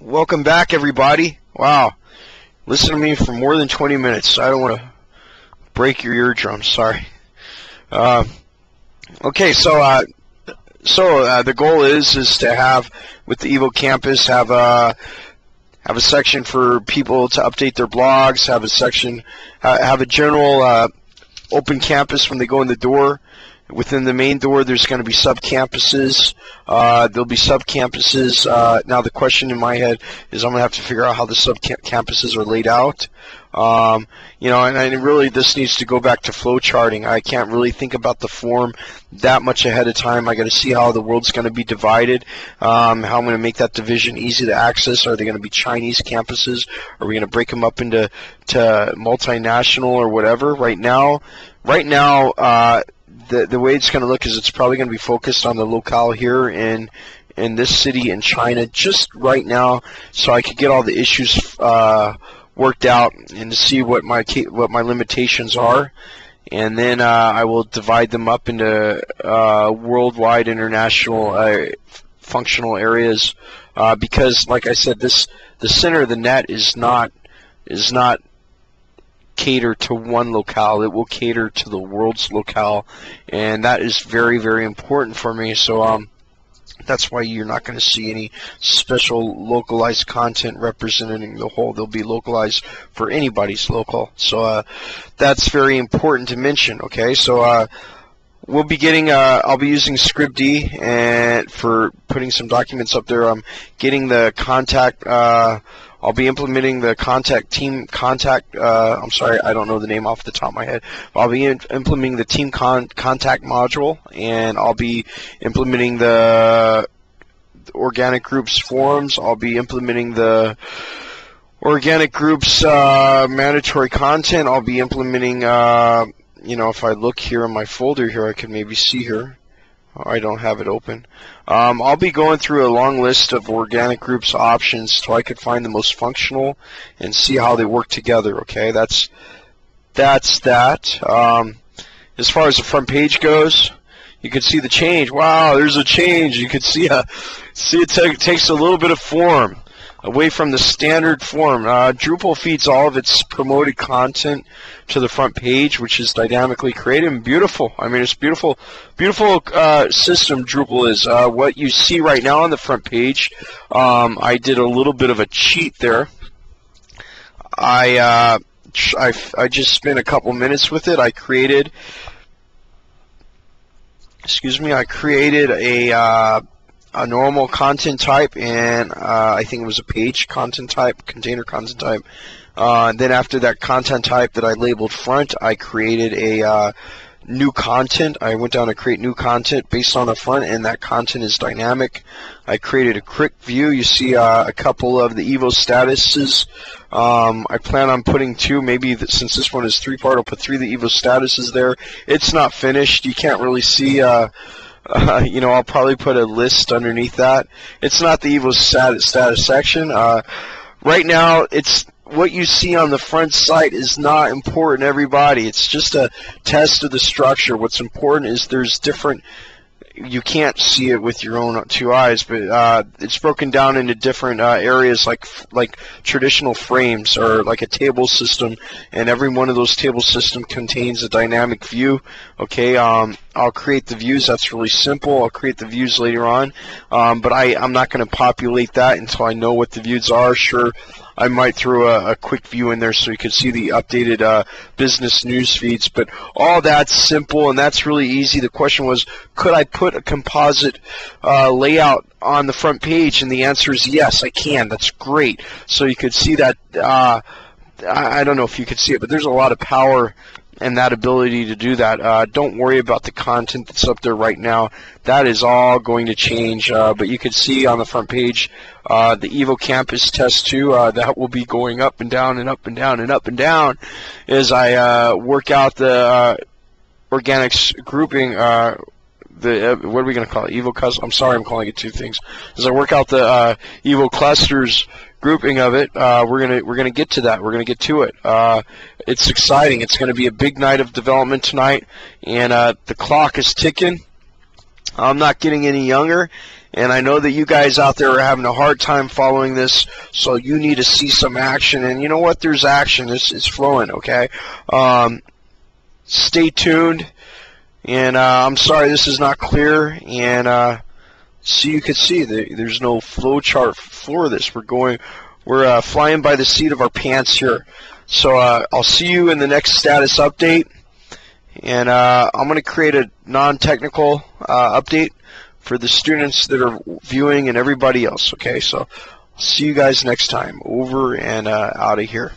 Welcome back, everybody. Wow, listen to me for more than 20 minutes. I don't want to break your eardrums. Sorry. Okay, so the goal is to have, with the Evo Campus, have a section for people to update their blogs. Have a section, have a general open campus when they go in the door. Within the main door, there's going to be sub-campuses. There'll be sub-campuses. Now, the question in my head is I'm going to have to figure out how the sub-campuses are laid out. You know, and really this needs to go back to flow charting. I can't really think about the form that much ahead of time. I got to see how the world's going to be divided, how I'm going to make that division easy to access. Are they going to be Chinese campuses? Are we going to break them up into multinational or whatever? Right now, the way it's going to look is it's probably going to be focused on the locale here in this city in China just right now, so I could get all the issues worked out and to see what my limitations are, and then I will divide them up into worldwide, international, functional areas, because, like I said, the center of the net is not cater to one locale. It will cater to the world's locale, and that is very, very important for me. So that's why you're not going to see any special localized content representing the whole. They'll be localized for anybody's local. So that's very important to mention. Okay, so we'll be getting I'll be using script-D and for putting some documents up there. I'm getting the contact. I'll be implementing the I'm sorry, I don't know the name off the top of my head. I'll be implementing the team contact module, and I'll be implementing the organic groups forms. I'll be implementing the organic groups mandatory content. I'll be implementing, you know, if I look here in my folder here, I can maybe see here. I don't have it open. I'll be going through a long list of organic groups options so I could find the most functional and see how they work together. Okay, that's that. As far as the front page goes, you can see the change. Wow, there's a change. You can see it takes a little bit of form away from the standard form. Drupal feeds all of its promoted content to the front page, which is dynamically created and beautiful. I mean, it's beautiful system Drupal is. What you see right now on the front page, I did a little bit of a cheat there. I just spent a couple minutes with it. I created a normal content type, and I think it was a page content type, container content type. Then after that content type that I labeled front, I created a new content. I went down to create new content based on the front, and that content is dynamic. I created a quick view. You see a couple of the Evo statuses. I plan on putting two, maybe since this one is three-part, I'll put 3 of the Evo statuses there. It's not finished. You can't really see you know, I'll probably put a list underneath that. It's not the Evo status section. Right now, it's what you see on the front site is not important, everybody. It's just a test of the structure. What's important is there's different. You can't see it with your own 2 eyes, but it's broken down into different areas, like traditional frames or like a table system, and every one of those table systems contains a dynamic view. Okay, I'll create the views. That's really simple. I'll create the views later on, but I'm not going to populate that until I know what the views are. Sure, I might throw a quick view in there so you can see the updated business news feeds, but all that's simple and that's really easy. The question was, could I put a composite layout on the front page? And the answer is yes, I can. That's great. So you could see that. I don't know if you could see it, but there's a lot of power and that ability to do that. Don't worry about the content that's up there right now. That is all going to change. But you can see on the front page the Evo Campus Test 2. That will be going up and down and up and down and up and down as I work out the organics grouping. What are we going to call it? Evo Custom. I'm sorry, I'm calling it 2 things. As I work out the Evo clusters grouping of it, we're gonna get to that. We're gonna get to it. It's exciting. It's going to be a big night of development tonight, and the clock is ticking. I'm not getting any younger, and I know that you guys out there are having a hard time following this, so you need to see some action. And you know what? There's action. It's flowing, okay? Stay tuned, and I'm sorry this is not clear, and so you can see there's no flow chart for this. We're flying by the seat of our pants here. So I'll see you in the next status update, and I'm going to create a non-technical update for the students that are viewing and everybody else. Okay, so I'll see you guys next time. Over and out of here.